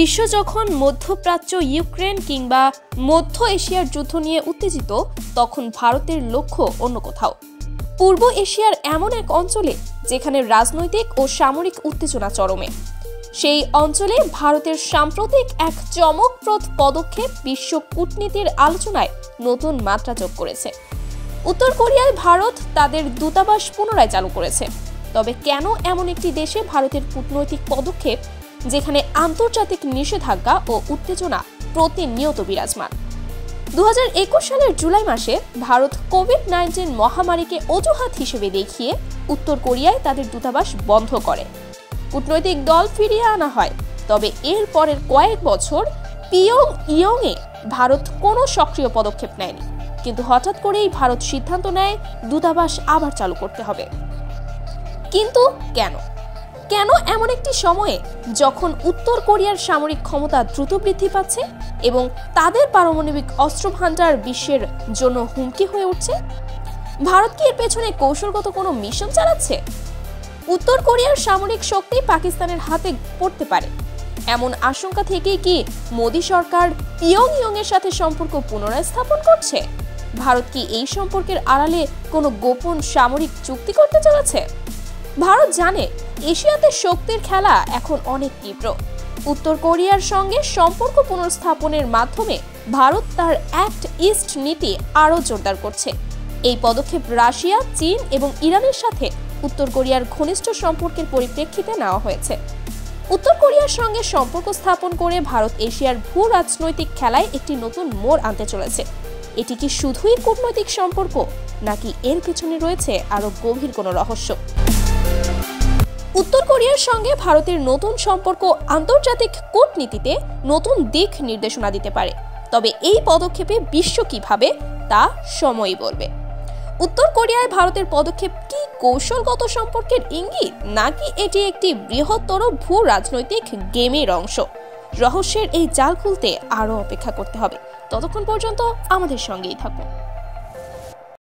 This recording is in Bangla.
বিশ্ব যখন মধ্যপ্রাচ্য, ইউক্রেন কিংবা মধ্য এশিয়ার যুদ্ধ নিয়ে উত্তেজিত, তখন ভারতের লক্ষ্য অন্য কোথাও। পূর্ব এশিয়ার এমন এক অঞ্চলে যেখানে রাজনৈতিক ও সামরিক উত্তেজনা চরমে। সেই অঞ্চলে ভারতের সাম্প্রতিক এক চমকপ্রদ পদক্ষেপ বিশ্ব কূটনীতির আলোচনায় নতুন মাত্রা যোগ করেছে। উত্তর কোরিয়ায় ভারত তাদের দূতাবাস পুনরায় চালু করেছে। তবে কেন এমন একটি দেশে ভারতের কূটনৈতিক পদক্ষেপ যেখানে আন্তর্জাতিক নিষেধাজ্ঞা ও উত্তেজনা প্রতিনিয়ত বিরাজমান? 2021 সালের জুলাই মাসে ভারত কোভিড-19 মহামারীকে অজুহাত হিসেবে দেখিয়ে উত্তর কোরিয়ায় তাদের দূতাবাস বন্ধ করে। কূটনৈতিক দল ফিরিয়ে আনা হয়, তবে এর পরের কয়েক বছর পিয়ংইয়ংয়ে ভারত কোনো সক্রিয় পদক্ষেপ নেয়নি। কিন্তু হঠাৎ করেই ভারত সিদ্ধান্ত নেয় দূতাবাস আবার চালু করতে হবে। কিন্তু কেন এমন একটি সময়ে যখন উত্তর কোরিয়ার সামরিক ক্ষমতা দ্রুত বৃদ্ধি পাচ্ছে এবং তাদের পারমাণবিক অস্ত্র ভান্ডার বিশ্বের জন্য হুমকি হয়ে উঠছে? ভারত কি এর পেছনে কৌশলগত কোনো মিশন চালাচ্ছে? উত্তর কোরিয়ার সামরিক শক্তি পাকিস্তানের হাতে পড়তে পারে এমন আশঙ্কা থেকেই কি মোদী সরকার পিয়ংইয়ং এর সাথে সম্পর্ক পুনরায় স্থাপন করছে? ভারত কি এই সম্পর্কের আড়ালে কোনো গোপন সামরিক চুক্তি করতে চলেছে? ভারত জানে এশিয়াতে শক্তির খেলা এখন অনেক তীব্র। উত্তর কোরিয়ার সঙ্গে সম্পর্ক পুনর্স্থাপনের মাধ্যমে ভারত তার অ্যাক্ট ইস্ট নীতি আরও জোরদার করছে। এই পদক্ষেপ রাশিয়া, চীন এবং ইরানের সাথে উত্তর কোরিয়ার ঘনিষ্ঠ সম্পর্কের পরিপ্রেক্ষিতে নেওয়া হয়েছে। উত্তর কোরিয়ার সঙ্গে সম্পর্ক স্থাপন করে ভারত এশিয়ার ভূ রাজনৈতিক খেলায় একটি নতুন মোড় আনতে চলেছে। এটি কি শুধুই কূটনৈতিক সম্পর্ক, নাকি এর পেছনে রয়েছে আরও গভীর কোনো রহস্য? উত্তর কোরিয়ার সঙ্গে ভারতের নতুন সম্পর্ক আন্তর্জাতিক কূটনীতিতে নতুন দিক নির্দেশনা দিতে পারে। তবে এই পদক্ষেপে বিশ্ব কিভাবে, তা সময়ই বলবে। উত্তর কোরিয়ায় ভারতের পদক্ষেপ কি কৌশলগত সম্পর্কের ইঙ্গিত, নাকি এটি একটি বৃহত্তর ভূ রাজনৈতিক গেমের অংশ? রহস্যের এই জাল খুলতে আরও অপেক্ষা করতে হবে। ততক্ষণ পর্যন্ত আমাদের সঙ্গেই থাকুন।